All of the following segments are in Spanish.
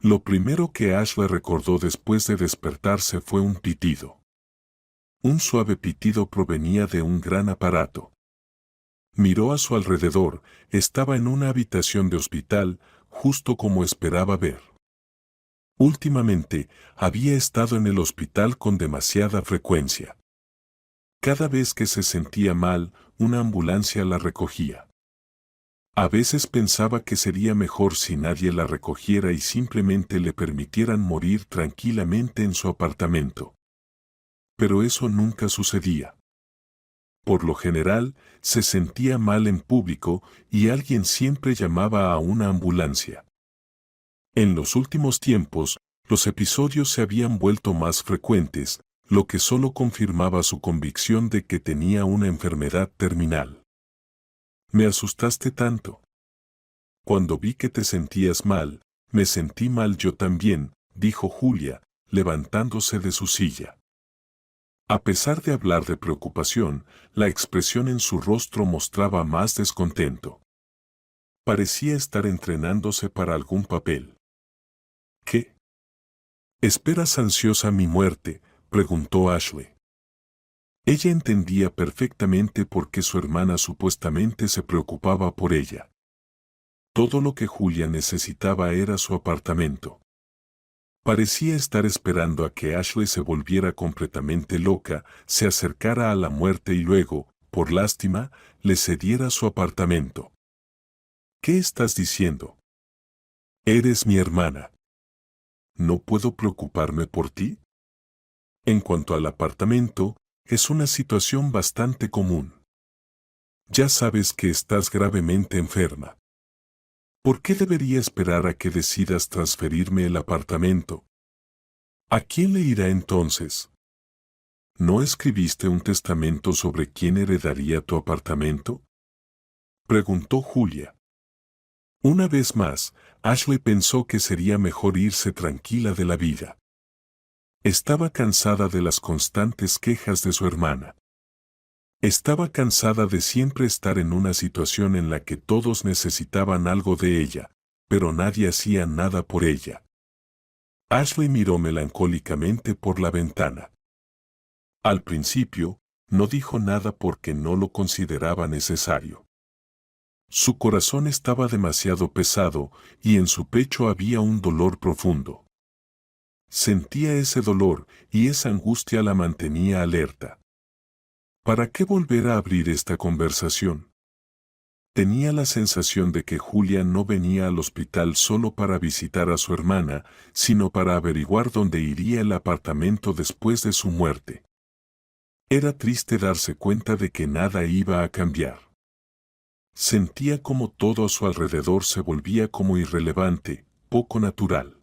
Lo primero que Ashley recordó después de despertarse fue un pitido. Un suave pitido provenía de un gran aparato. Miró a su alrededor, estaba en una habitación de hospital, justo como esperaba ver. Últimamente, había estado en el hospital con demasiada frecuencia. Cada vez que se sentía mal, una ambulancia la recogía. A veces pensaba que sería mejor si nadie la recogiera y simplemente le permitieran morir tranquilamente en su apartamento. Pero eso nunca sucedía. Por lo general, se sentía mal en público y alguien siempre llamaba a una ambulancia. En los últimos tiempos, los episodios se habían vuelto más frecuentes, lo que solo confirmaba su convicción de que tenía una enfermedad terminal. Me asustaste tanto. Cuando vi que te sentías mal, me sentí mal yo también, dijo Julia, levantándose de su silla. A pesar de hablar de preocupación, la expresión en su rostro mostraba más descontento. Parecía estar entrenándose para algún papel. ¿Qué? ¿Esperas ansiosa mi muerte?, preguntó Ashley. Ella entendía perfectamente por qué su hermana supuestamente se preocupaba por ella. Todo lo que Julia necesitaba era su apartamento. Parecía estar esperando a que Ashley se volviera completamente loca, se acercara a la muerte y luego, por lástima, le cediera su apartamento. ¿Qué estás diciendo? Eres mi hermana. ¿No puedo preocuparme por ti? En cuanto al apartamento, es una situación bastante común. Ya sabes que estás gravemente enferma. ¿Por qué debería esperar a que decidas transferirme el apartamento? ¿A quién le irá entonces? ¿No escribiste un testamento sobre quién heredaría tu apartamento?, preguntó Julia. Una vez más, Ashley pensó que sería mejor irse tranquila de la vida. Estaba cansada de las constantes quejas de su hermana. Estaba cansada de siempre estar en una situación en la que todos necesitaban algo de ella, pero nadie hacía nada por ella. Ashley miró melancólicamente por la ventana. Al principio, no dijo nada porque no lo consideraba necesario. Su corazón estaba demasiado pesado y en su pecho había un dolor profundo. Sentía ese dolor y esa angustia la mantenía alerta. ¿Para qué volver a abrir esta conversación? Tenía la sensación de que Julia no venía al hospital solo para visitar a su hermana, sino para averiguar dónde iría el apartamento después de su muerte. Era triste darse cuenta de que nada iba a cambiar. Sentía como todo a su alrededor se volvía como irrelevante, poco natural.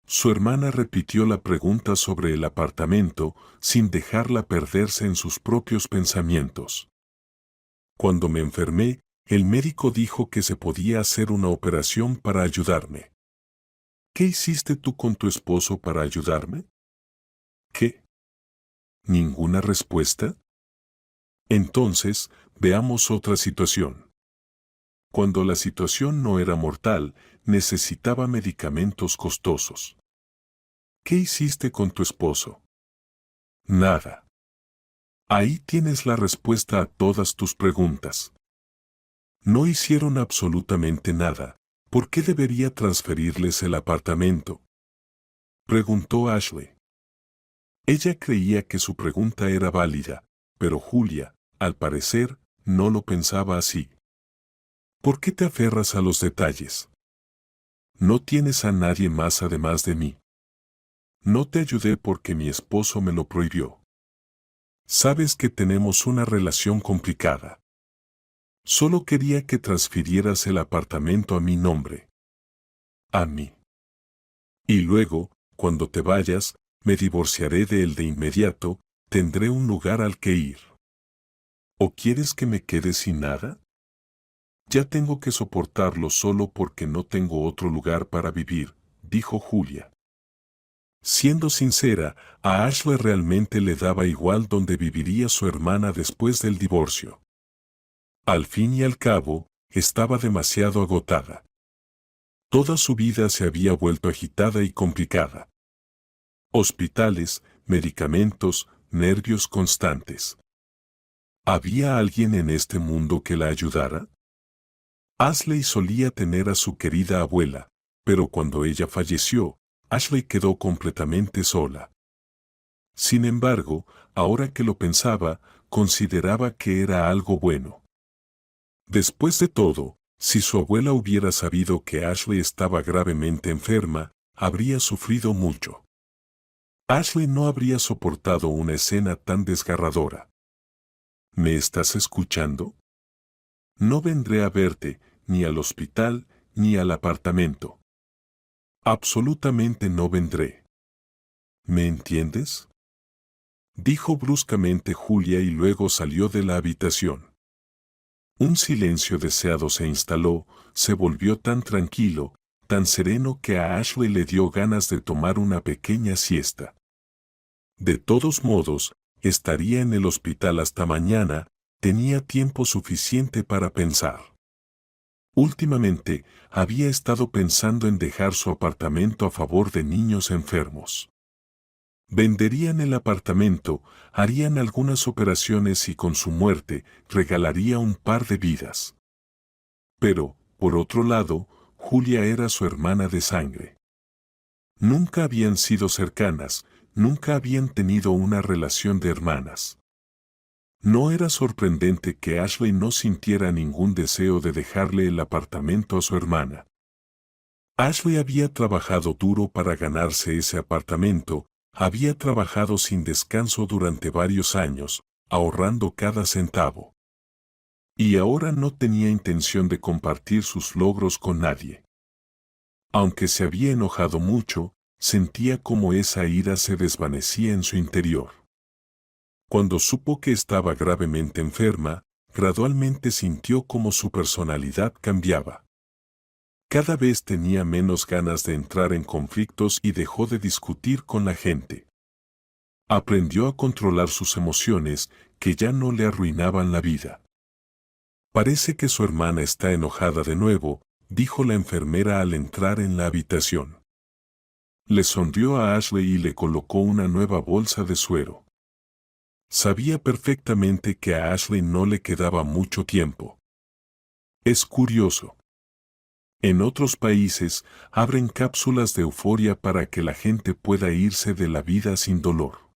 Su hermana repitió la pregunta sobre el apartamento, sin dejarla perderse en sus propios pensamientos. Cuando me enfermé, el médico dijo que se podía hacer una operación para ayudarme. ¿Qué hiciste tú con tu esposo para ayudarme? ¿Qué? ¿Ninguna respuesta? Entonces, veamos otra situación. Cuando la situación no era mortal, necesitaba medicamentos costosos. ¿Qué hiciste con tu esposo? Nada. Ahí tienes la respuesta a todas tus preguntas. No hicieron absolutamente nada. ¿Por qué debería transferirles el apartamento?, preguntó Ashley. Ella creía que su pregunta era válida, pero Julia, al parecer, no lo pensaba así. ¿Por qué te aferras a los detalles? No tienes a nadie más además de mí. No te ayudé porque mi esposo me lo prohibió. Sabes que tenemos una relación complicada. Solo quería que transfirieras el apartamento a mi nombre. A mí. Y luego, cuando te vayas, me divorciaré de él de inmediato, tendré un lugar al que ir. ¿O quieres que me quede sin nada? Ya tengo que soportarlo solo porque no tengo otro lugar para vivir, dijo Julia. Siendo sincera, a Ashley realmente le daba igual dónde viviría su hermana después del divorcio. Al fin y al cabo, estaba demasiado agotada. Toda su vida se había vuelto agitada y complicada. Hospitales, medicamentos, nervios constantes. ¿Había alguien en este mundo que la ayudara? Ashley solía tener a su querida abuela, pero cuando ella falleció, Ashley quedó completamente sola. Sin embargo, ahora que lo pensaba, consideraba que era algo bueno. Después de todo, si su abuela hubiera sabido que Ashley estaba gravemente enferma, habría sufrido mucho. Ashley no habría soportado una escena tan desgarradora. ¿Me estás escuchando? No vendré a verte, ni al hospital, ni al apartamento. Absolutamente no vendré. ¿Me entiendes? Dijo bruscamente Julia y luego salió de la habitación. Un silencio deseado se instaló, se volvió tan tranquilo, tan sereno que a Ashley le dio ganas de tomar una pequeña siesta. De todos modos, estaría en el hospital hasta mañana, tenía tiempo suficiente para pensar. Últimamente, había estado pensando en dejar su apartamento a favor de niños enfermos. Venderían el apartamento, harían algunas operaciones y con su muerte regalaría un par de vidas. Pero, por otro lado, Julia era su hermana de sangre. Nunca habían sido cercanas, nunca habían tenido una relación de hermanas. No era sorprendente que Ashley no sintiera ningún deseo de dejarle el apartamento a su hermana. Ashley había trabajado duro para ganarse ese apartamento, había trabajado sin descanso durante varios años, ahorrando cada centavo. Y ahora no tenía intención de compartir sus logros con nadie. Aunque se había enojado mucho, sentía como esa ira se desvanecía en su interior. Cuando supo que estaba gravemente enferma, gradualmente sintió como su personalidad cambiaba. Cada vez tenía menos ganas de entrar en conflictos y dejó de discutir con la gente. Aprendió a controlar sus emociones, que ya no le arruinaban la vida. Parece que su hermana está enojada de nuevo, dijo la enfermera al entrar en la habitación. Le sonrió a Ashley y le colocó una nueva bolsa de suero. Sabía perfectamente que a Ashley no le quedaba mucho tiempo. Es curioso. En otros países, abren cápsulas de euforia para que la gente pueda irse de la vida sin dolor.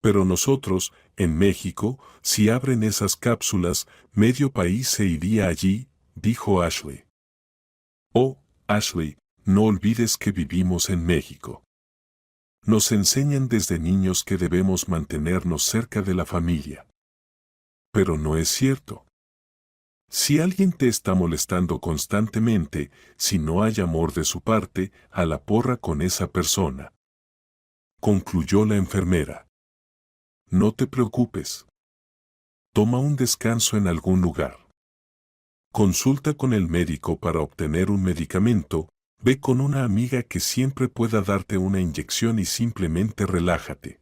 Pero nosotros, en México, si abren esas cápsulas, medio país se iría allí, dijo Ashley. Oh, Ashley, no olvides que vivimos en México. Nos enseñan desde niños que debemos mantenernos cerca de la familia. Pero no es cierto. Si alguien te está molestando constantemente, si no hay amor de su parte, a la porra con esa persona. Concluyó la enfermera. No te preocupes. Toma un descanso en algún lugar. Consulta con el médico para obtener un medicamento, ve con una amiga que siempre pueda darte una inyección y simplemente relájate.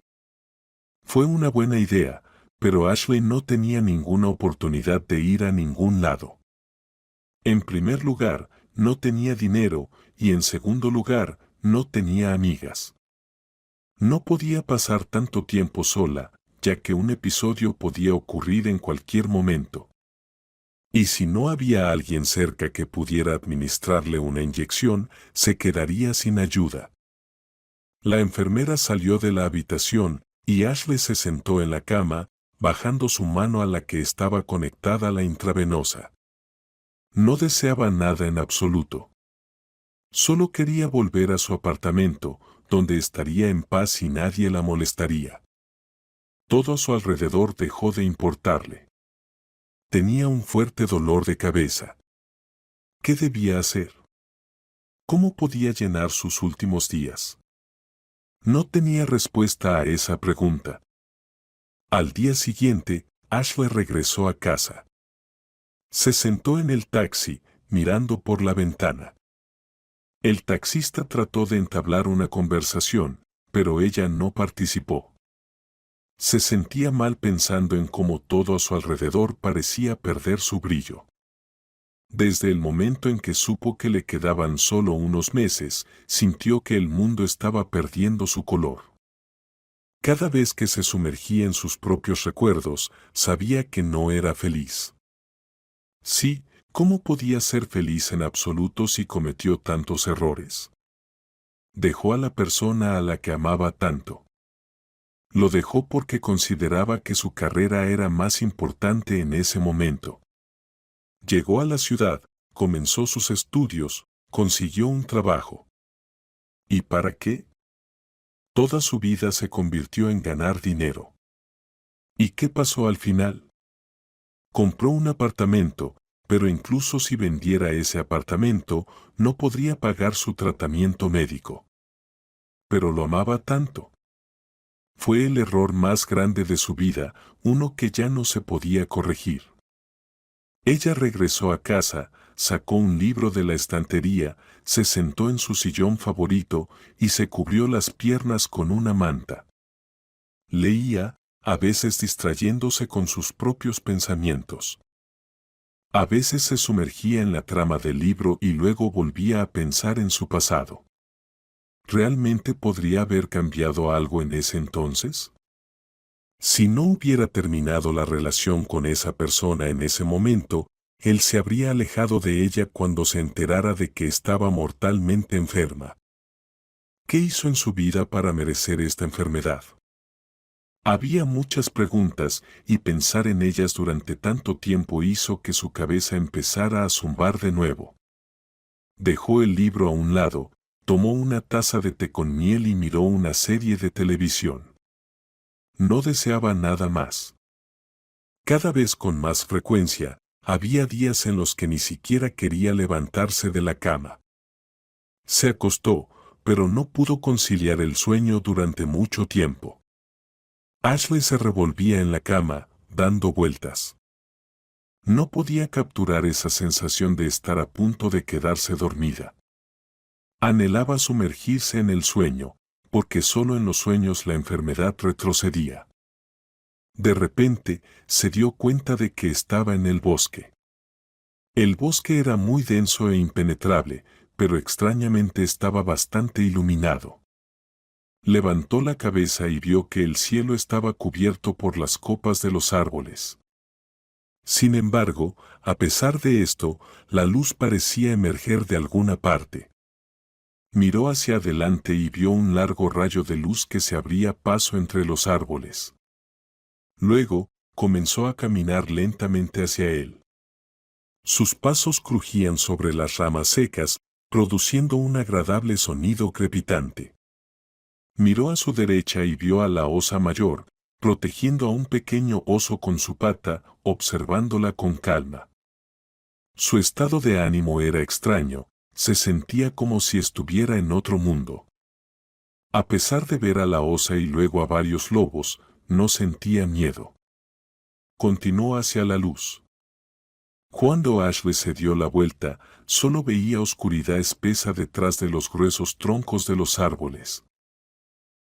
Fue una buena idea, pero Ashley no tenía ninguna oportunidad de ir a ningún lado. En primer lugar, no tenía dinero y en segundo lugar, no tenía amigas. No podía pasar tanto tiempo sola, ya que un episodio podía ocurrir en cualquier momento. Y si no había alguien cerca que pudiera administrarle una inyección, se quedaría sin ayuda. La enfermera salió de la habitación y Ashley se sentó en la cama, bajando su mano a la que estaba conectada la intravenosa. No deseaba nada en absoluto. Solo quería volver a su apartamento, donde estaría en paz y nadie la molestaría. Todo a su alrededor dejó de importarle. Tenía un fuerte dolor de cabeza. ¿Qué debía hacer? ¿Cómo podía llenar sus últimos días? No tenía respuesta a esa pregunta. Al día siguiente, Ashley regresó a casa. Se sentó en el taxi, mirando por la ventana. El taxista trató de entablar una conversación, pero ella no participó. Se sentía mal pensando en cómo todo a su alrededor parecía perder su brillo. Desde el momento en que supo que le quedaban solo unos meses, sintió que el mundo estaba perdiendo su color. Cada vez que se sumergía en sus propios recuerdos, sabía que no era feliz. Sí, ¿cómo podía ser feliz en absoluto si cometió tantos errores? Dejó a la persona a la que amaba tanto. Lo dejó porque consideraba que su carrera era más importante en ese momento. Llegó a la ciudad, comenzó sus estudios, consiguió un trabajo. ¿Y para qué? Toda su vida se convirtió en ganar dinero. ¿Y qué pasó al final? Compró un apartamento, pero incluso si vendiera ese apartamento, no podría pagar su tratamiento médico. Pero lo amaba tanto. Fue el error más grande de su vida, uno que ya no se podía corregir. Ella regresó a casa, sacó un libro de la estantería, se sentó en su sillón favorito y se cubrió las piernas con una manta. Leía, a veces distrayéndose con sus propios pensamientos. A veces se sumergía en la trama del libro y luego volvía a pensar en su pasado. ¿Realmente podría haber cambiado algo en ese entonces? Si no hubiera terminado la relación con esa persona en ese momento, él se habría alejado de ella cuando se enterara de que estaba mortalmente enferma. ¿Qué hizo en su vida para merecer esta enfermedad? Había muchas preguntas, y pensar en ellas durante tanto tiempo hizo que su cabeza empezara a zumbar de nuevo. Dejó el libro a un lado, tomó una taza de té con miel y miró una serie de televisión. No deseaba nada más. Cada vez con más frecuencia, había días en los que ni siquiera quería levantarse de la cama. Se acostó, pero no pudo conciliar el sueño durante mucho tiempo. Ashley se revolvía en la cama, dando vueltas. No podía capturar esa sensación de estar a punto de quedarse dormida. Anhelaba sumergirse en el sueño, porque solo en los sueños la enfermedad retrocedía. De repente, se dio cuenta de que estaba en el bosque. El bosque era muy denso e impenetrable, pero extrañamente estaba bastante iluminado. Levantó la cabeza y vio que el cielo estaba cubierto por las copas de los árboles. Sin embargo, a pesar de esto, la luz parecía emerger de alguna parte. Miró hacia adelante y vio un largo rayo de luz que se abría paso entre los árboles. Luego, comenzó a caminar lentamente hacia él. Sus pasos crujían sobre las ramas secas, produciendo un agradable sonido crepitante. Miró a su derecha y vio a la osa mayor, protegiendo a un pequeño oso con su pata, observándola con calma. Su estado de ánimo era extraño, se sentía como si estuviera en otro mundo. A pesar de ver a la osa y luego a varios lobos, no sentía miedo. Continuó hacia la luz. Cuando Ashley se dio la vuelta, solo veía oscuridad espesa detrás de los gruesos troncos de los árboles.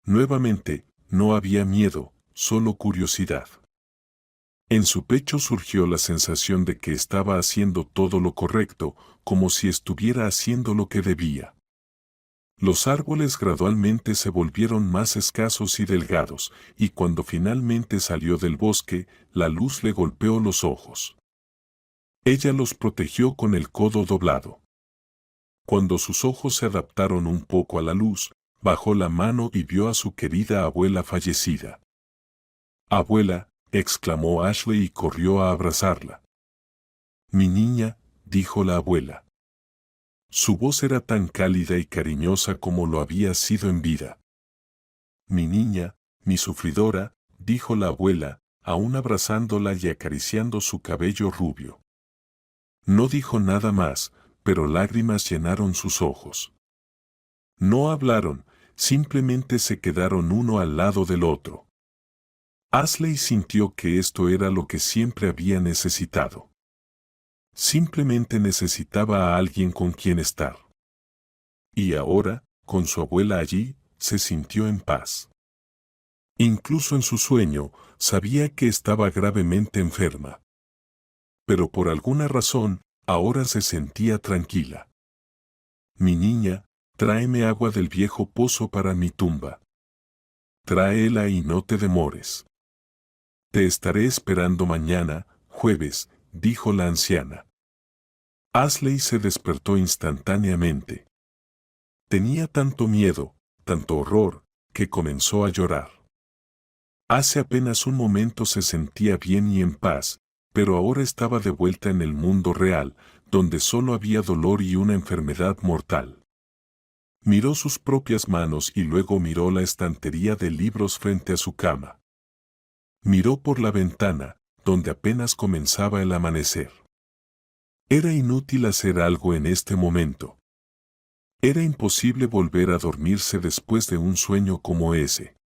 Nuevamente, no había miedo, solo curiosidad. En su pecho surgió la sensación de que estaba haciendo todo lo correcto, como si estuviera haciendo lo que debía. Los árboles gradualmente se volvieron más escasos y delgados, y cuando finalmente salió del bosque, la luz le golpeó los ojos. Ella los protegió con el codo doblado. Cuando sus ojos se adaptaron un poco a la luz, bajó la mano y vio a su querida abuela fallecida. «Abuela», exclamó Ashley y corrió a abrazarla. «Mi niña», dijo la abuela. Su voz era tan cálida y cariñosa como lo había sido en vida. «Mi niña, mi sufridora», dijo la abuela, aún abrazándola y acariciando su cabello rubio. No dijo nada más, pero lágrimas llenaron sus ojos. No hablaron, simplemente se quedaron uno al lado del otro. Ashley sintió que esto era lo que siempre había necesitado. Simplemente necesitaba a alguien con quien estar. Y ahora, con su abuela allí, se sintió en paz. Incluso en su sueño, sabía que estaba gravemente enferma. Pero por alguna razón, ahora se sentía tranquila. Mi niña, tráeme agua del viejo pozo para mi tumba. Tráela y no te demores. Te estaré esperando mañana, jueves, dijo la anciana. Ashley se despertó instantáneamente. Tenía tanto miedo, tanto horror, que comenzó a llorar. Hace apenas un momento se sentía bien y en paz, pero ahora estaba de vuelta en el mundo real, donde solo había dolor y una enfermedad mortal. Miró sus propias manos y luego miró la estantería de libros frente a su cama. Miró por la ventana, donde apenas comenzaba el amanecer. Era inútil hacer algo en este momento. Era imposible volver a dormirse después de un sueño como ese.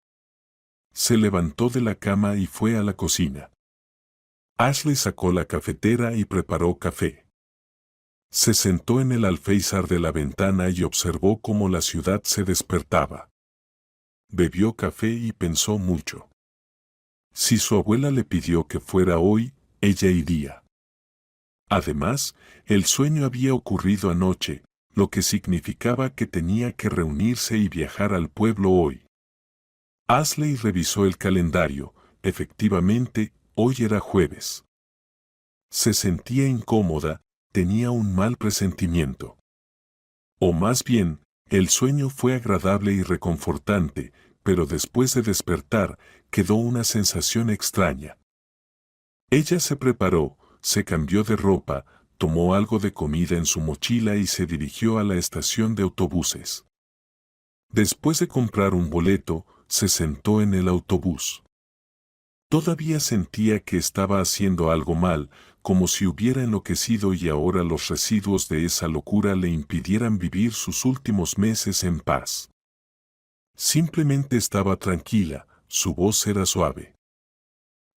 Se levantó de la cama y fue a la cocina. Ashley sacó la cafetera y preparó café. Se sentó en el alféizar de la ventana y observó cómo la ciudad se despertaba. Bebió café y pensó mucho. Si su abuela le pidió que fuera hoy, ella iría. Además, el sueño había ocurrido anoche, lo que significaba que tenía que reunirse y viajar al pueblo hoy. Ashley revisó el calendario, efectivamente, hoy era jueves. Se sentía incómoda, tenía un mal presentimiento. O más bien, el sueño fue agradable y reconfortante, pero después de despertar, quedó una sensación extraña. Ella se preparó, se cambió de ropa, tomó algo de comida en su mochila y se dirigió a la estación de autobuses. Después de comprar un boleto, se sentó en el autobús. Todavía sentía que estaba haciendo algo mal, como si hubiera enloquecido y ahora los residuos de esa locura le impidieran vivir sus últimos meses en paz. Simplemente estaba tranquila, su voz era suave.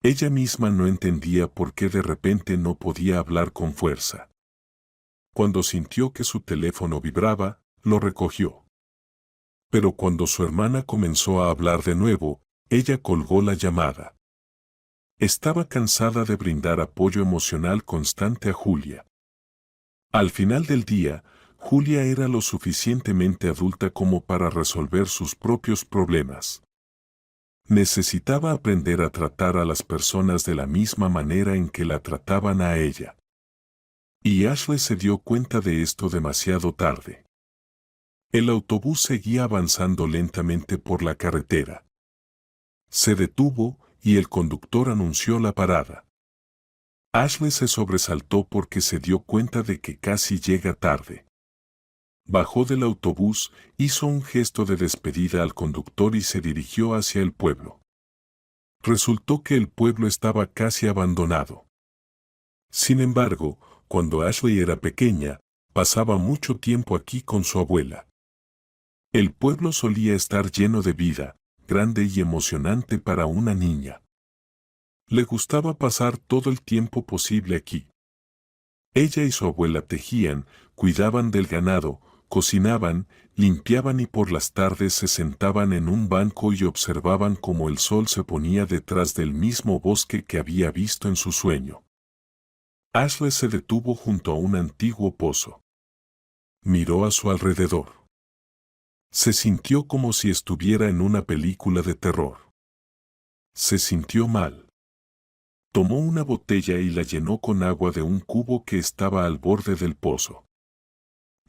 Ella misma no entendía por qué de repente no podía hablar con fuerza. Cuando sintió que su teléfono vibraba, lo recogió. Pero cuando su hermana comenzó a hablar de nuevo, ella colgó la llamada. Estaba cansada de brindar apoyo emocional constante a Julia. Al final del día, Julia era lo suficientemente adulta como para resolver sus propios problemas. Necesitaba aprender a tratar a las personas de la misma manera en que la trataban a ella. Y Ashley se dio cuenta de esto demasiado tarde. El autobús seguía avanzando lentamente por la carretera. Se detuvo y el conductor anunció la parada. Ashley se sobresaltó porque se dio cuenta de que casi llega tarde. Bajó del autobús, hizo un gesto de despedida al conductor y se dirigió hacia el pueblo. Resultó que el pueblo estaba casi abandonado. Sin embargo, cuando Ashley era pequeña, pasaba mucho tiempo aquí con su abuela. El pueblo solía estar lleno de vida, grande y emocionante para una niña. Le gustaba pasar todo el tiempo posible aquí. Ella y su abuela tejían, cuidaban del ganado, cocinaban, limpiaban y por las tardes se sentaban en un banco y observaban cómo el sol se ponía detrás del mismo bosque que había visto en su sueño. Ashley se detuvo junto a un antiguo pozo. Miró a su alrededor. Se sintió como si estuviera en una película de terror. Se sintió mal. Tomó una botella y la llenó con agua de un cubo que estaba al borde del pozo.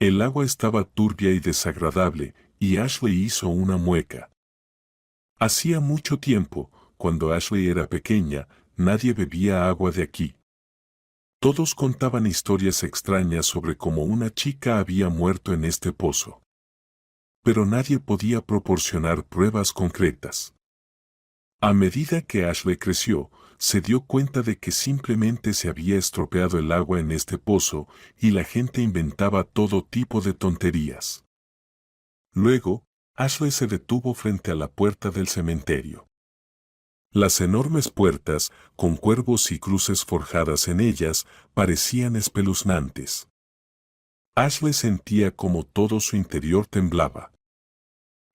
El agua estaba turbia y desagradable, y Ashley hizo una mueca. Hacía mucho tiempo, cuando Ashley era pequeña, nadie bebía agua de aquí. Todos contaban historias extrañas sobre cómo una chica había muerto en este pozo. Pero nadie podía proporcionar pruebas concretas. A medida que Ashley creció, se dio cuenta de que simplemente se había estropeado el agua en este pozo y la gente inventaba todo tipo de tonterías. Luego, Ashley se detuvo frente a la puerta del cementerio. Las enormes puertas, con cuervos y cruces forjadas en ellas, parecían espeluznantes. Ashley sentía como todo su interior temblaba.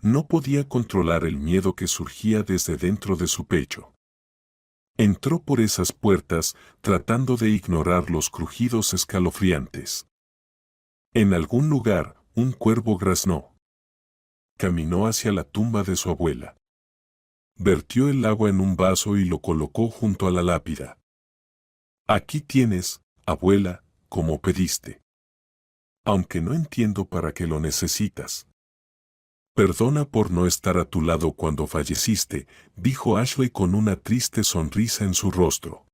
No podía controlar el miedo que surgía desde dentro de su pecho. Entró por esas puertas, tratando de ignorar los crujidos escalofriantes. En algún lugar, un cuervo graznó. Caminó hacia la tumba de su abuela. Vertió el agua en un vaso y lo colocó junto a la lápida. Aquí tienes, abuela, como pediste. Aunque no entiendo para qué lo necesitas. Perdona por no estar a tu lado cuando falleciste, dijo Ashley con una triste sonrisa en su rostro.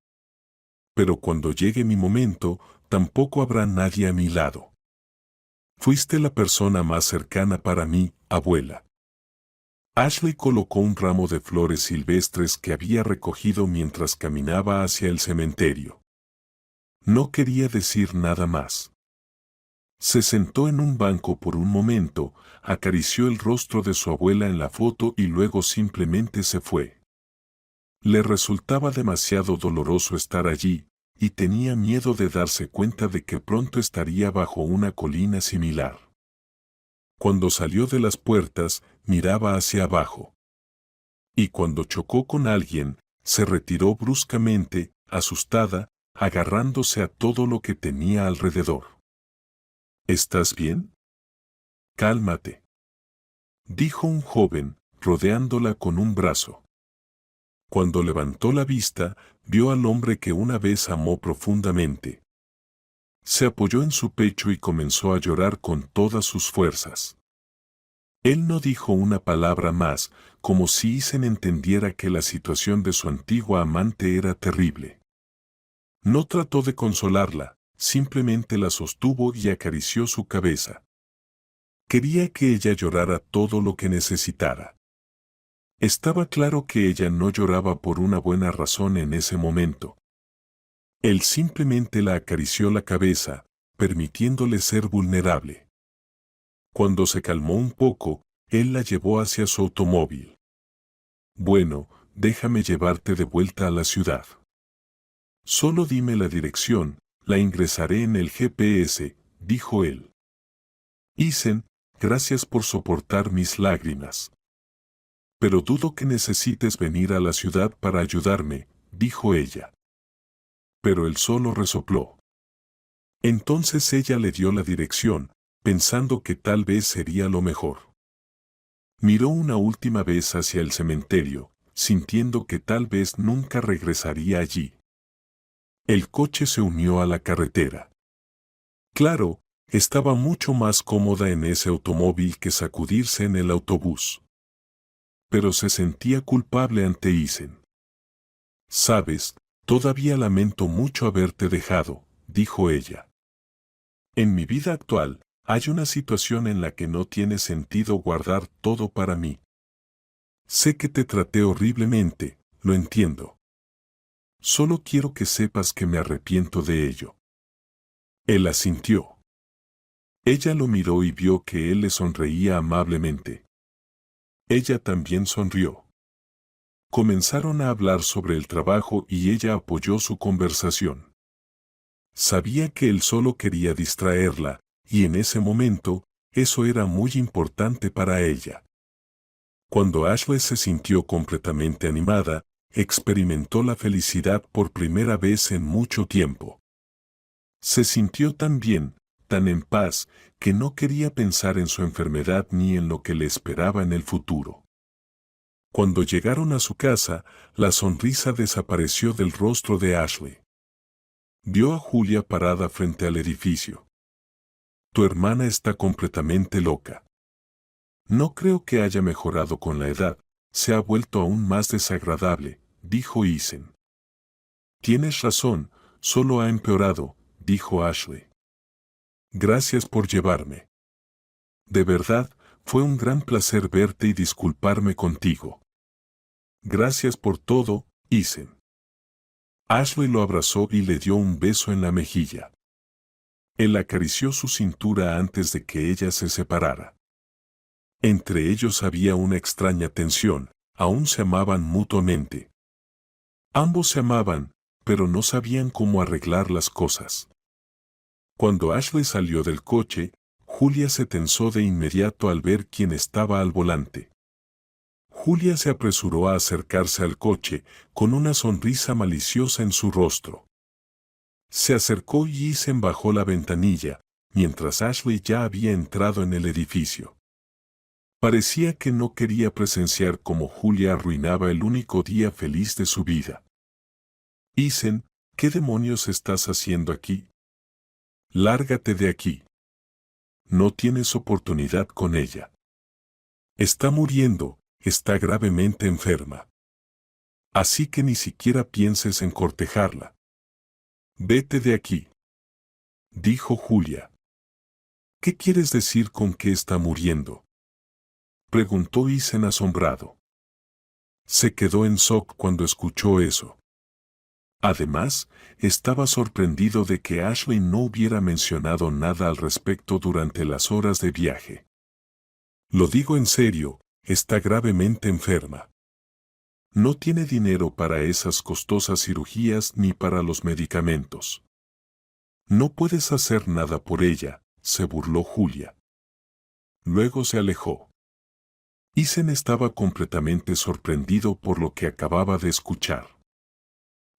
Pero cuando llegue mi momento, tampoco habrá nadie a mi lado. Fuiste la persona más cercana para mí, abuela. Ashley colocó un ramo de flores silvestres que había recogido mientras caminaba hacia el cementerio. No quería decir nada más. Se sentó en un banco por un momento, acarició el rostro de su abuela en la foto y luego simplemente se fue. Le resultaba demasiado doloroso estar allí, y tenía miedo de darse cuenta de que pronto estaría bajo una colina similar. Cuando salió de las puertas, miraba hacia abajo. Y cuando chocó con alguien, se retiró bruscamente, asustada, agarrándose a todo lo que tenía alrededor. ¿Estás bien? Cálmate, dijo un joven, rodeándola con un brazo. Cuando levantó la vista, vio al hombre que una vez amó profundamente. Se apoyó en su pecho y comenzó a llorar con todas sus fuerzas. Él no dijo una palabra más, como si Isen entendiera que la situación de su antigua amante era terrible. No trató de consolarla, simplemente la sostuvo y acarició su cabeza. Quería que ella llorara todo lo que necesitara. Estaba claro que ella no lloraba por una buena razón en ese momento. Él simplemente la acarició la cabeza, permitiéndole ser vulnerable. Cuando se calmó un poco, él la llevó hacia su automóvil. Bueno, déjame llevarte de vuelta a la ciudad. Solo dime la dirección, la ingresaré en el GPS, dijo él. Isen, gracias por soportar mis lágrimas. Pero dudo que necesites venir a la ciudad para ayudarme, dijo ella. Pero él solo resopló. Entonces ella le dio la dirección, pensando que tal vez sería lo mejor. Miró una última vez hacia el cementerio, sintiendo que tal vez nunca regresaría allí. El coche se unió a la carretera. Claro, estaba mucho más cómoda en ese automóvil que sacudirse en el autobús. Pero se sentía culpable ante Isen. Sabes, todavía lamento mucho haberte dejado, dijo ella. En mi vida actual, hay una situación en la que no tiene sentido guardar todo para mí. Sé que te traté horriblemente, lo entiendo. Solo quiero que sepas que me arrepiento de ello. Él asintió. Ella lo miró y vio que él le sonreía amablemente. Ella también sonrió. Comenzaron a hablar sobre el trabajo y ella apoyó su conversación. Sabía que él solo quería distraerla, y en ese momento, eso era muy importante para ella. Cuando Ashley se sintió completamente animada, experimentó la felicidad por primera vez en mucho tiempo. Se sintió tan bien, tan en paz, que no quería pensar en su enfermedad ni en lo que le esperaba en el futuro. Cuando llegaron a su casa, la sonrisa desapareció del rostro de Ashley. Vio a Julia parada frente al edificio. Tu hermana está completamente loca. No creo que haya mejorado con la edad, se ha vuelto aún más desagradable, dijo Isen. Tienes razón, solo ha empeorado, dijo Ashley. Gracias por llevarme. De verdad, fue un gran placer verte y disculparme contigo. Gracias por todo, Isen. Ashley lo abrazó y le dio un beso en la mejilla. Él acarició su cintura antes de que ella se separara. Entre ellos había una extraña tensión, aún se amaban mutuamente. Ambos se amaban, pero no sabían cómo arreglar las cosas. Cuando Ashley salió del coche, Julia se tensó de inmediato al ver quién estaba al volante. Julia se apresuró a acercarse al coche, con una sonrisa maliciosa en su rostro. Se acercó y Ethan bajó la ventanilla, mientras Ashley ya había entrado en el edificio. Parecía que no quería presenciar cómo Julia arruinaba el único día feliz de su vida. Ethan, ¿qué demonios estás haciendo aquí? Lárgate de aquí. No tienes oportunidad con ella. Está muriendo, está gravemente enferma. Así que ni siquiera pienses en cortejarla. Vete de aquí, dijo Julia. ¿Qué quieres decir con que está muriendo? Preguntó Ethan asombrado. Se quedó en shock cuando escuchó eso. Además, estaba sorprendido de que Ashley no hubiera mencionado nada al respecto durante las horas de viaje. Lo digo en serio, está gravemente enferma. No tiene dinero para esas costosas cirugías ni para los medicamentos. No puedes hacer nada por ella, se burló Julia. Luego se alejó. Ethan estaba completamente sorprendido por lo que acababa de escuchar.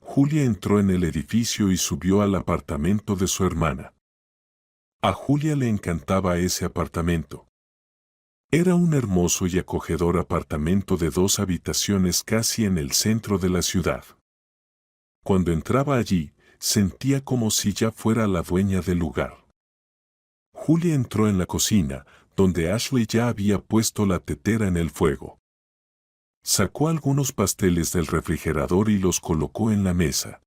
Julia entró en el edificio y subió al apartamento de su hermana. A Julia le encantaba ese apartamento. Era un hermoso y acogedor apartamento de 2 habitaciones casi en el centro de la ciudad. Cuando entraba allí, sentía como si ya fuera la dueña del lugar. Julia entró en la cocina, donde Ashley ya había puesto la tetera en el fuego. Sacó algunos pasteles del refrigerador y los colocó en la mesa.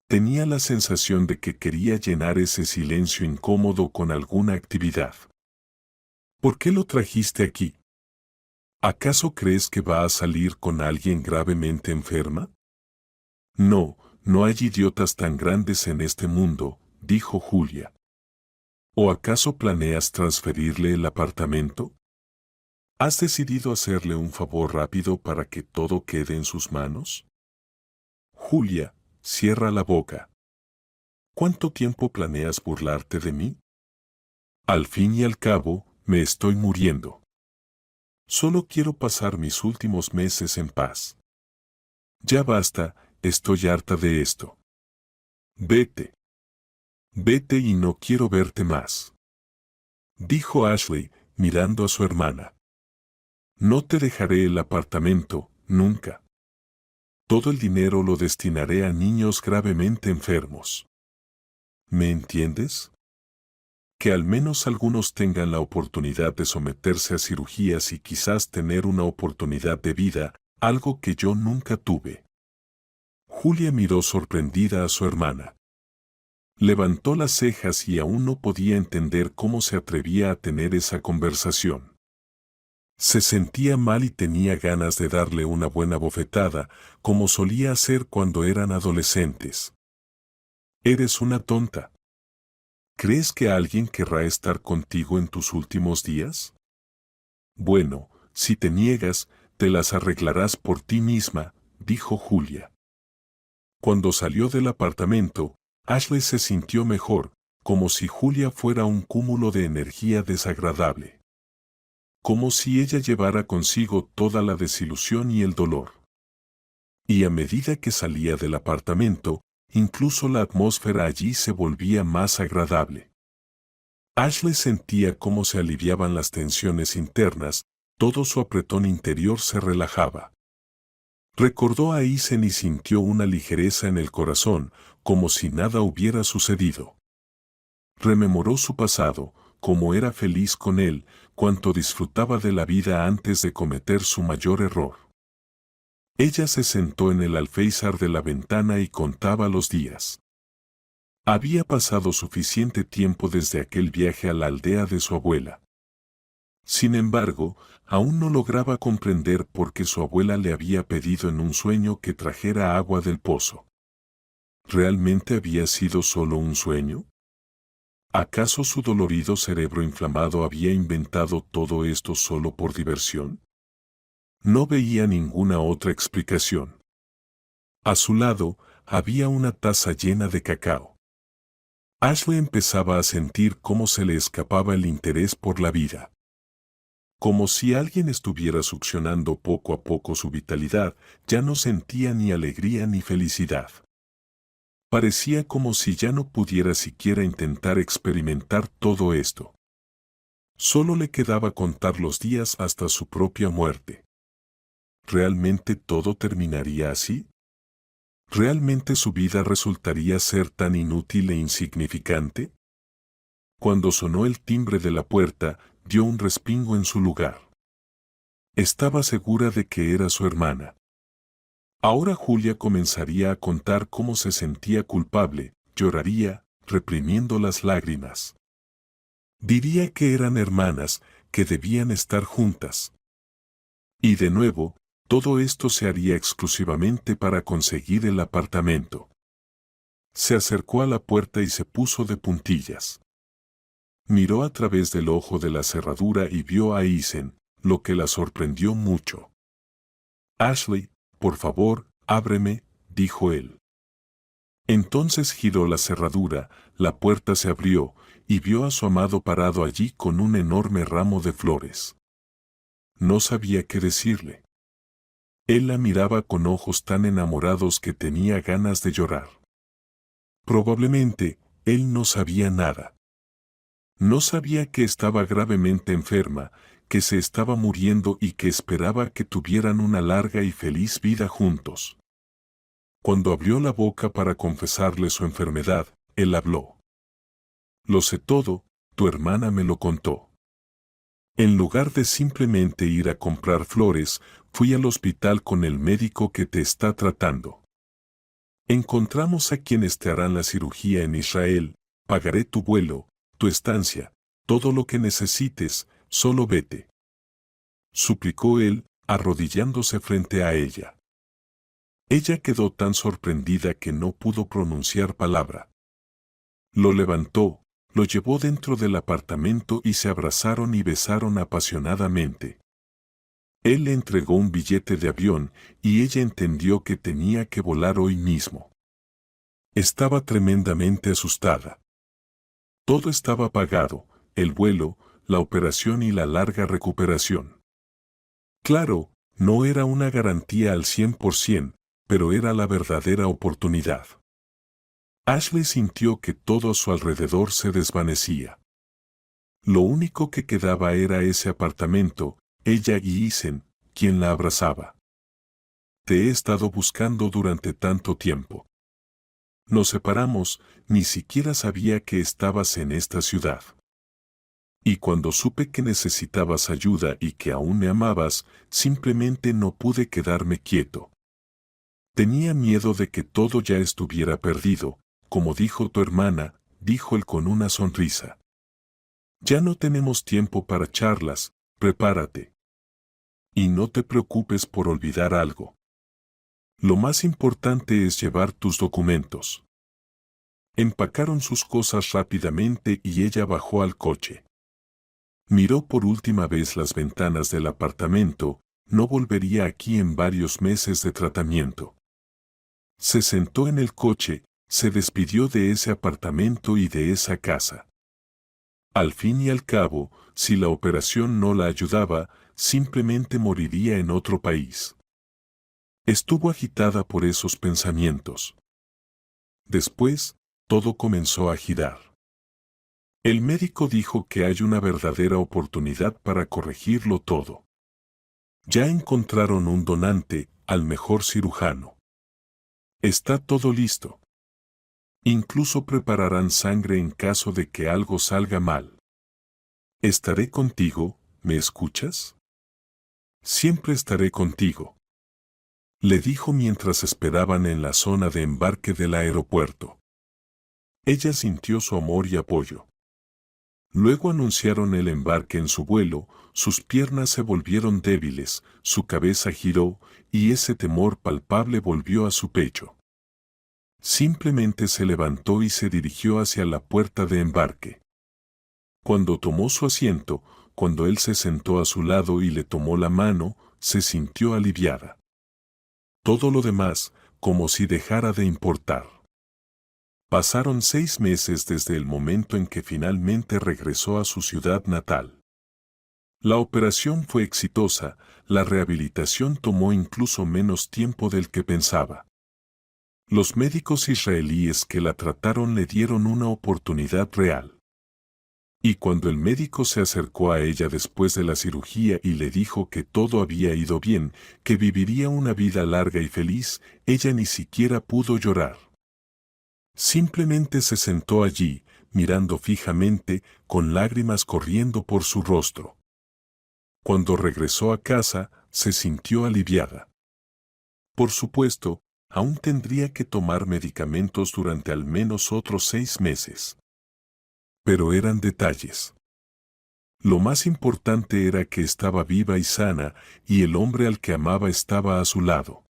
Tenía la sensación de que quería llenar ese silencio incómodo con alguna actividad. ¿Por qué lo trajiste aquí? ¿Acaso crees que va a salir con alguien gravemente enferma? No, no hay idiotas tan grandes en este mundo, dijo Julia. ¿O acaso planeas transferirle el apartamento? ¿Has decidido hacerle un favor rápido para que todo quede en sus manos? Julia, cierra la boca. ¿Cuánto tiempo planeas burlarte de mí? Al fin y al cabo, me estoy muriendo. Solo quiero pasar mis últimos meses en paz. Ya basta, estoy harta de esto. Vete. Vete y no quiero verte más. Dijo Ashley, mirando a su hermana. No te dejaré el apartamento, nunca. Todo el dinero lo destinaré a niños gravemente enfermos. ¿Me entiendes? Que al menos algunos tengan la oportunidad de someterse a cirugías y quizás tener una oportunidad de vida, algo que yo nunca tuve. Julia miró sorprendida a su hermana. Levantó las cejas y aún no podía entender cómo se atrevía a tener esa conversación. Se sentía mal y tenía ganas de darle una buena bofetada, como solía hacer cuando eran adolescentes. Eres una tonta. ¿Crees que alguien querrá estar contigo en tus últimos días? Bueno, si te niegas, te las arreglarás por ti misma, dijo Julia. Cuando salió del apartamento, Ashley se sintió mejor, como si Julia fuera un cúmulo de energía desagradable. Como si ella llevara consigo toda la desilusión y el dolor. Y a medida que salía del apartamento, incluso la atmósfera allí se volvía más agradable. Ashley sentía cómo se aliviaban las tensiones internas, todo su apretón interior se relajaba. Recordó a Ethan y sintió una ligereza en el corazón, como si nada hubiera sucedido. Rememoró su pasado, cómo era feliz con él, cuánto disfrutaba de la vida antes de cometer su mayor error. Ella se sentó en el alféizar de la ventana y contaba los días. Había pasado suficiente tiempo desde aquel viaje a la aldea de su abuela. Sin embargo, aún no lograba comprender por qué su abuela le había pedido en un sueño que trajera agua del pozo. ¿Realmente había sido solo un sueño? ¿Acaso su dolorido cerebro inflamado había inventado todo esto solo por diversión? No veía ninguna otra explicación. A su lado, había una taza llena de cacao. Ashley empezaba a sentir cómo se le escapaba el interés por la vida. Como si alguien estuviera succionando poco a poco su vitalidad, ya no sentía ni alegría ni felicidad. Parecía como si ya no pudiera siquiera intentar experimentar todo esto. Solo le quedaba contar los días hasta su propia muerte. ¿Realmente todo terminaría así? ¿Realmente su vida resultaría ser tan inútil e insignificante? Cuando sonó el timbre de la puerta, dio un respingo en su lugar. Estaba segura de que era su hermana. Ahora Julia comenzaría a contar cómo se sentía culpable, lloraría, reprimiendo las lágrimas. Diría que eran hermanas, que debían estar juntas. Y de nuevo, todo esto se haría exclusivamente para conseguir el apartamento. Se acercó a la puerta y se puso de puntillas. Miró a través del ojo de la cerradura y vio a Isen, lo que la sorprendió mucho. «Ashley, por favor, ábreme», dijo él. Entonces giró la cerradura, la puerta se abrió, y vio a su amado parado allí con un enorme ramo de flores. No sabía qué decirle. Él la miraba con ojos tan enamorados que tenía ganas de llorar. Probablemente, él no sabía nada. No sabía que estaba gravemente enferma, que se estaba muriendo y que esperaba que tuvieran una larga y feliz vida juntos. Cuando abrió la boca para confesarle su enfermedad, él habló. «Lo sé todo, tu hermana me lo contó. En lugar de simplemente ir a comprar flores, fui al hospital con el médico que te está tratando. Encontramos a quienes te harán la cirugía en Israel, pagaré tu vuelo, tu estancia, todo lo que necesites, solo vete», suplicó él, arrodillándose frente a ella. Ella quedó tan sorprendida que no pudo pronunciar palabra. Lo levantó, lo llevó dentro del apartamento y se abrazaron y besaron apasionadamente. Él le entregó un billete de avión y ella entendió que tenía que volar hoy mismo. Estaba tremendamente asustada. Todo estaba pagado, el vuelo, la operación y la larga recuperación. Claro, no era una garantía al 100%, pero era la verdadera oportunidad. Ashley sintió que todo a su alrededor se desvanecía. Lo único que quedaba era ese apartamento, ella y Isen, quien la abrazaba. «Te he estado buscando durante tanto tiempo. Nos separamos, ni siquiera sabía que estabas en esta ciudad. Y cuando supe que necesitabas ayuda y que aún me amabas, simplemente no pude quedarme quieto. Tenía miedo de que todo ya estuviera perdido, como dijo tu hermana», dijo él con una sonrisa. «Ya no tenemos tiempo para charlas, prepárate. Y no te preocupes por olvidar algo. Lo más importante es llevar tus documentos». Empacaron sus cosas rápidamente y ella bajó al coche. Miró por última vez las ventanas del apartamento, no volvería aquí en varios meses de tratamiento. Se sentó en el coche, se despidió de ese apartamento y de esa casa. Al fin y al cabo, si la operación no la ayudaba, simplemente moriría en otro país. Estuvo agitada por esos pensamientos. Después, todo comenzó a girar. El médico dijo que hay una verdadera oportunidad para corregirlo todo. Ya encontraron un donante, al mejor cirujano. Está todo listo. Incluso prepararán sangre en caso de que algo salga mal. «Estaré contigo, ¿me escuchas? Siempre estaré contigo», le dijo mientras esperaban en la zona de embarque del aeropuerto. Ella sintió su amor y apoyo. Luego anunciaron el embarque en su vuelo, sus piernas se volvieron débiles, su cabeza giró, y ese temor palpable volvió a su pecho. Simplemente se levantó y se dirigió hacia la puerta de embarque. Cuando tomó su asiento, cuando él se sentó a su lado y le tomó la mano, se sintió aliviada. Todo lo demás, como si dejara de importar. Pasaron 6 meses desde el momento en que finalmente regresó a su ciudad natal. La operación fue exitosa, la rehabilitación tomó incluso menos tiempo del que pensaba. Los médicos israelíes que la trataron le dieron una oportunidad real. Y cuando el médico se acercó a ella después de la cirugía y le dijo que todo había ido bien, que viviría una vida larga y feliz, ella ni siquiera pudo llorar. Simplemente se sentó allí, mirando fijamente, con lágrimas corriendo por su rostro. Cuando regresó a casa, se sintió aliviada. Por supuesto, aún tendría que tomar medicamentos durante al menos otros 6 meses. Pero eran detalles. Lo más importante era que estaba viva y sana, y el hombre al que amaba estaba a su lado.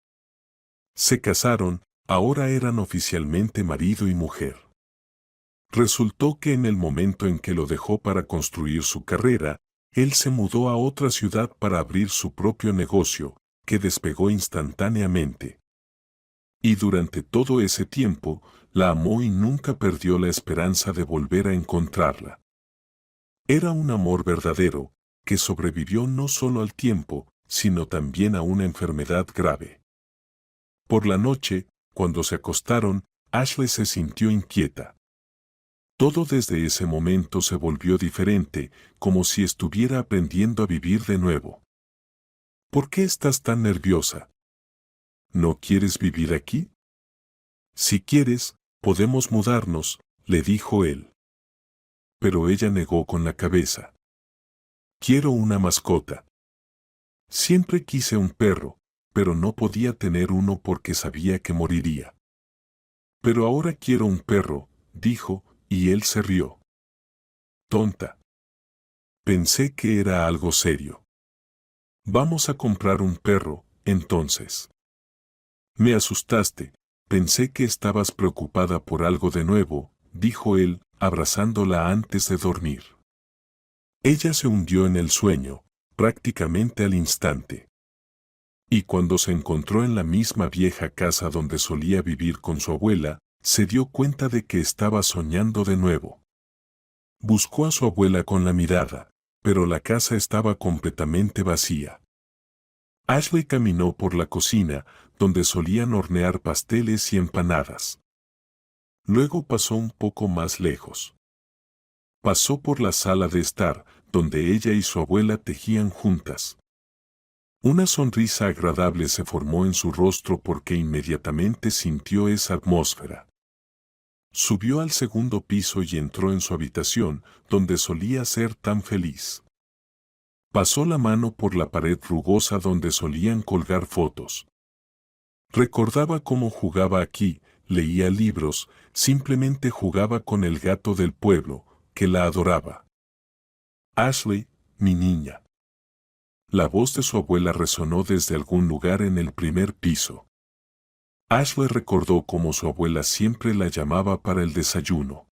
Se casaron, ahora eran oficialmente marido y mujer. Resultó que en el momento en que lo dejó para construir su carrera, él se mudó a otra ciudad para abrir su propio negocio, que despegó instantáneamente. Y durante todo ese tiempo, la amó y nunca perdió la esperanza de volver a encontrarla. Era un amor verdadero, que sobrevivió no solo al tiempo, sino también a una enfermedad grave. Por la noche, cuando se acostaron, Ashley se sintió inquieta. Todo desde ese momento se volvió diferente, como si estuviera aprendiendo a vivir de nuevo. ¿Por qué estás tan nerviosa? ¿No quieres vivir aquí? Si quieres, podemos mudarnos, le dijo él. Pero ella negó con la cabeza. Quiero una mascota. Siempre quise un perro, pero no podía tener uno porque sabía que moriría. Pero ahora quiero un perro, dijo, y él se rió. Tonta. Pensé que era algo serio. Vamos a comprar un perro, entonces. Me asustaste, pensé que estabas preocupada por algo de nuevo, dijo él, abrazándola antes de dormir. Ella se hundió en el sueño, prácticamente al instante. Y cuando se encontró en la misma vieja casa donde solía vivir con su abuela, se dio cuenta de que estaba soñando de nuevo. Buscó a su abuela con la mirada, pero la casa estaba completamente vacía. Ashley caminó por la cocina, donde solían hornear pasteles y empanadas. Luego pasó un poco más lejos. Pasó por la sala de estar, donde ella y su abuela tejían juntas. Una sonrisa agradable se formó en su rostro porque inmediatamente sintió esa atmósfera. Subió al segundo piso y entró en su habitación, donde solía ser tan feliz. Pasó la mano por la pared rugosa donde solían colgar fotos. Recordaba cómo jugaba aquí, leía libros, simplemente jugaba con el gato del pueblo, que la adoraba. Ashley, mi niña. La voz de su abuela resonó desde algún lugar en el primer piso. Ashley recordó cómo su abuela siempre la llamaba para el desayuno.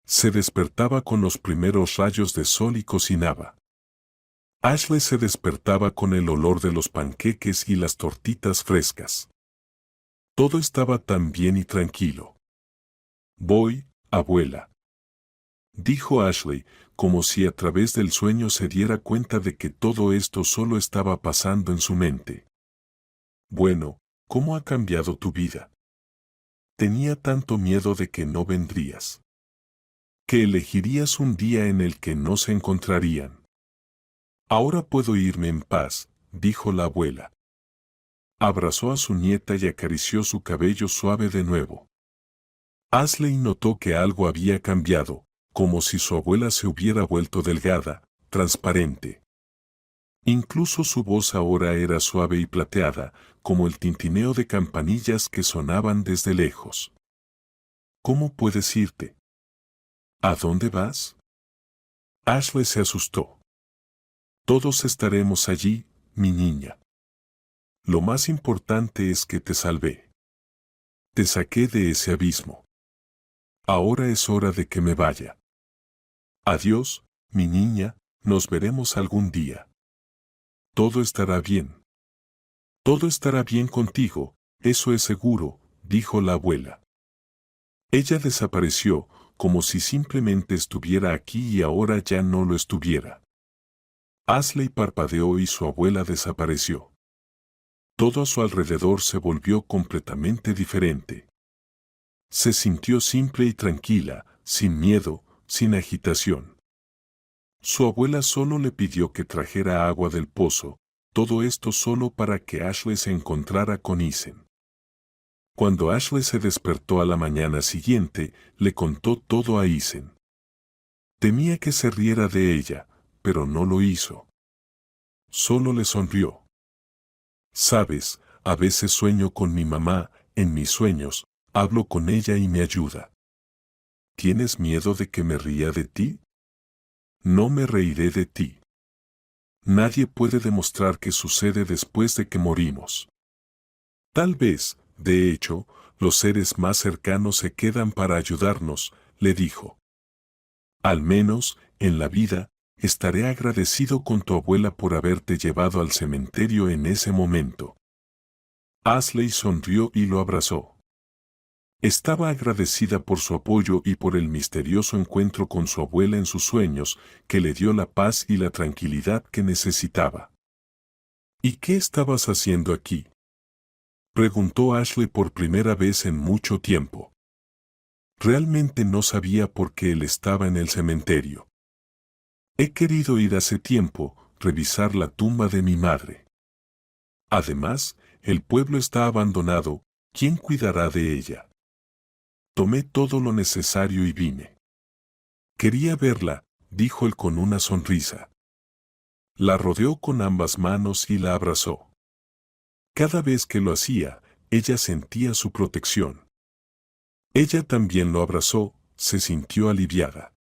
Se despertaba con los primeros rayos de sol y cocinaba. Ashley se despertaba con el olor de los panqueques y las tortitas frescas. Todo estaba tan bien y tranquilo. Voy, abuela, dijo Ashley, como si a través del sueño se diera cuenta de que todo esto solo estaba pasando en su mente. Bueno, ¿cómo ha cambiado tu vida? Tenía tanto miedo de que no vendrías. Que elegirías un día en el que no se encontrarían. Ahora puedo irme en paz, dijo la abuela. Abrazó a su nieta y acarició su cabello suave de nuevo. Ashley notó que algo había cambiado, como si su abuela se hubiera vuelto delgada, transparente. Incluso su voz ahora era suave y plateada, como el tintineo de campanillas que sonaban desde lejos. ¿Cómo puedes irte? ¿A dónde vas? Ashley se asustó. Todos estaremos allí, mi niña. Lo más importante es que te salvé. Te saqué de ese abismo. Ahora es hora de que me vaya. Adiós, mi niña, nos veremos algún día. Todo estará bien. Todo estará bien contigo, eso es seguro, dijo la abuela. Ella desapareció, como si simplemente estuviera aquí y ahora ya no lo estuviera. Ashley parpadeó y su abuela desapareció. Todo a su alrededor se volvió completamente diferente. Se sintió simple y tranquila, sin miedo, sin agitación. Su abuela solo le pidió que trajera agua del pozo, todo esto solo para que Ashley se encontrara con Isen. Cuando Ashley se despertó a la mañana siguiente, le contó todo a Isen. Temía que se riera de ella, pero no lo hizo. Solo le sonrió. Sabes, a veces sueño con mi mamá, en mis sueños, hablo con ella y me ayuda. ¿Tienes miedo de que me ría de ti? No me reiré de ti. Nadie puede demostrar qué sucede después de que morimos. Tal vez, de hecho, los seres más cercanos se quedan para ayudarnos, le dijo. Al menos, en la vida, estaré agradecido con tu abuela por haberte llevado al cementerio en ese momento. Ashley sonrió y lo abrazó. Estaba agradecida por su apoyo y por el misterioso encuentro con su abuela en sus sueños, que le dio la paz y la tranquilidad que necesitaba. ¿Y qué estabas haciendo aquí?, preguntó Ashley por primera vez en mucho tiempo. Realmente no sabía por qué él estaba en el cementerio. He querido ir hace tiempo, revisar la tumba de mi madre. Además, el pueblo está abandonado, ¿quién cuidará de ella? Tomé todo lo necesario y vine. Quería verla, dijo él con una sonrisa. La rodeó con ambas manos y la abrazó. Cada vez que lo hacía, ella sentía su protección. Ella también lo abrazó, se sintió aliviada.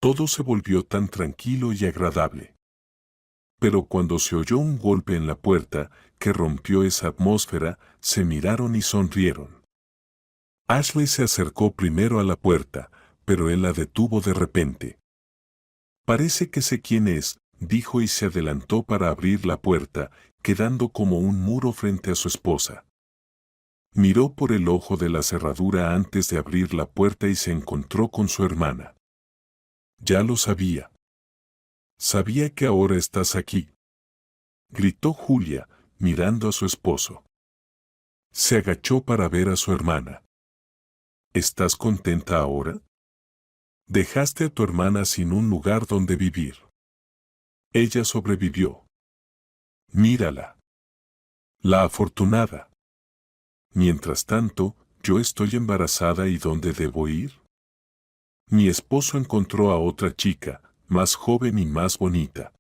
Todo se volvió tan tranquilo y agradable. Pero cuando se oyó un golpe en la puerta, que rompió esa atmósfera, se miraron y sonrieron. Ashley se acercó primero a la puerta, pero él la detuvo de repente. Parece que sé quién es, dijo y se adelantó para abrir la puerta, quedando como un muro frente a su esposa. Miró por el ojo de la cerradura antes de abrir la puerta y se encontró con su hermana. Ya lo sabía. Sabía que ahora estás aquí, gritó Julia, mirando a su esposo. Se agachó para ver a su hermana. ¿Estás contenta ahora? Dejaste a tu hermana sin un lugar donde vivir. Ella sobrevivió. Mírala. La afortunada. Mientras tanto, yo estoy embarazada y ¿dónde debo ir? Mi esposo encontró a otra chica, más joven y más bonita.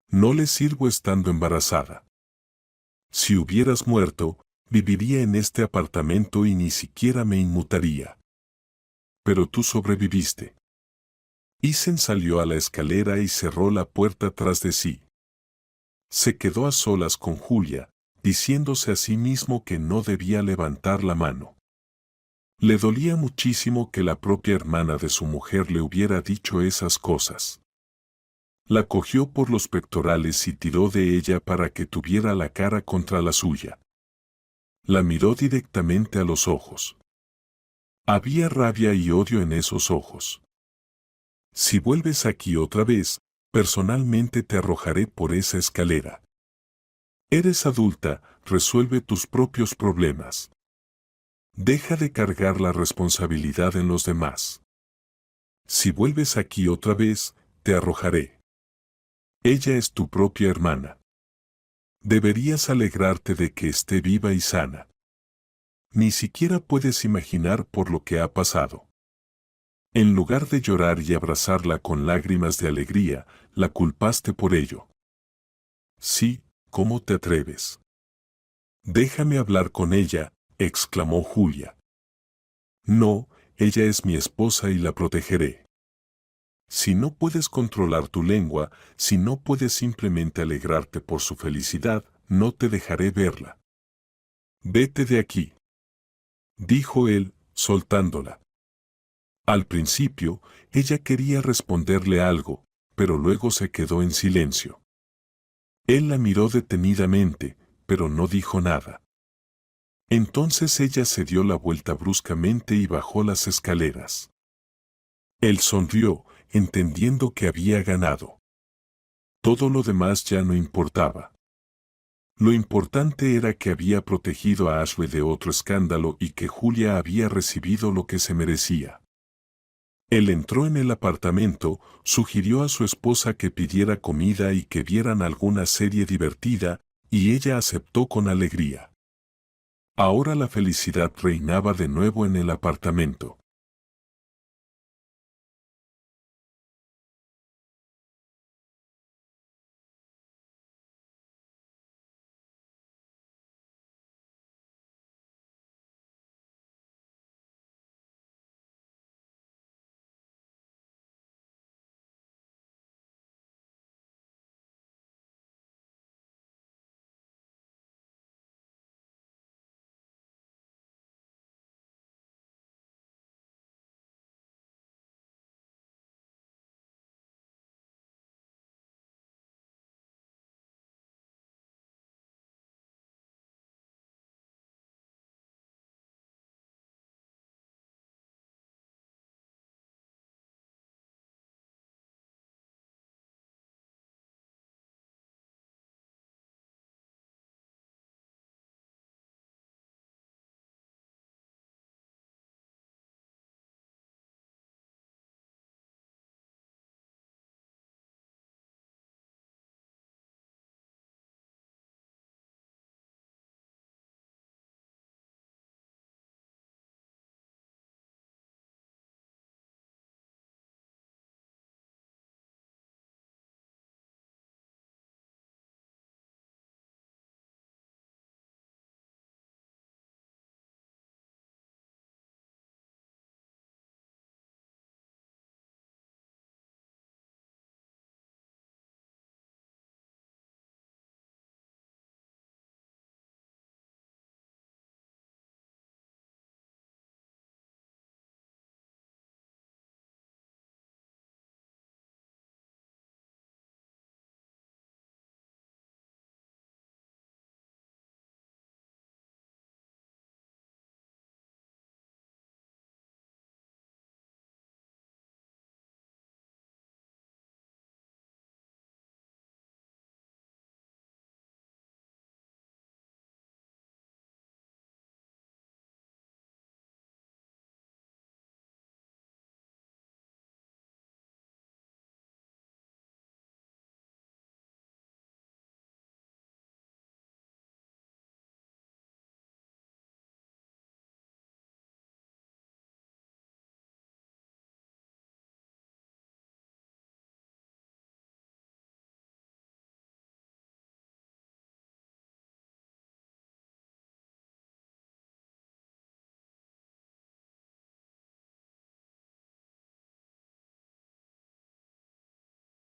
No le sirvo estando embarazada. Si hubieras muerto, viviría en este apartamento y ni siquiera me inmutaría. Pero tú sobreviviste. Isen salió a la escalera y cerró la puerta tras de sí. Se quedó a solas con Julia, diciéndose a sí mismo que no debía levantar la mano. Le dolía muchísimo que la propia hermana de su mujer le hubiera dicho esas cosas. La cogió por los pectorales y tiró de ella para que tuviera la cara contra la suya. La miró directamente a los ojos. Había rabia y odio en esos ojos. Si vuelves aquí otra vez, personalmente te arrojaré por esa escalera. Eres adulta, resuelve tus propios problemas. Deja de cargar la responsabilidad en los demás. Si vuelves aquí otra vez, te arrojaré. Ella es tu propia hermana. Deberías alegrarte de que esté viva y sana. Ni siquiera puedes imaginar por lo que ha pasado. En lugar de llorar y abrazarla con lágrimas de alegría, la culpaste por ello. Sí, ¿cómo te atreves? Déjame hablar con ella, exclamó Julia. No, ella es mi esposa y la protegeré. Si no puedes controlar tu lengua, si no puedes simplemente alegrarte por su felicidad, no te dejaré verla. Vete de aquí, dijo él, soltándola. Al principio, ella quería responderle algo, pero luego se quedó en silencio. Él la miró detenidamente, pero no dijo nada. Entonces ella se dio la vuelta bruscamente y bajó las escaleras. Él sonrió, entendiendo que había ganado. Todo lo demás ya no importaba. Lo importante era que había protegido a Ashley de otro escándalo y que Julia había recibido lo que se merecía. Él entró en el apartamento, sugirió a su esposa que pidiera comida y que vieran alguna serie divertida, y ella aceptó con alegría. Ahora la felicidad reinaba de nuevo en el apartamento.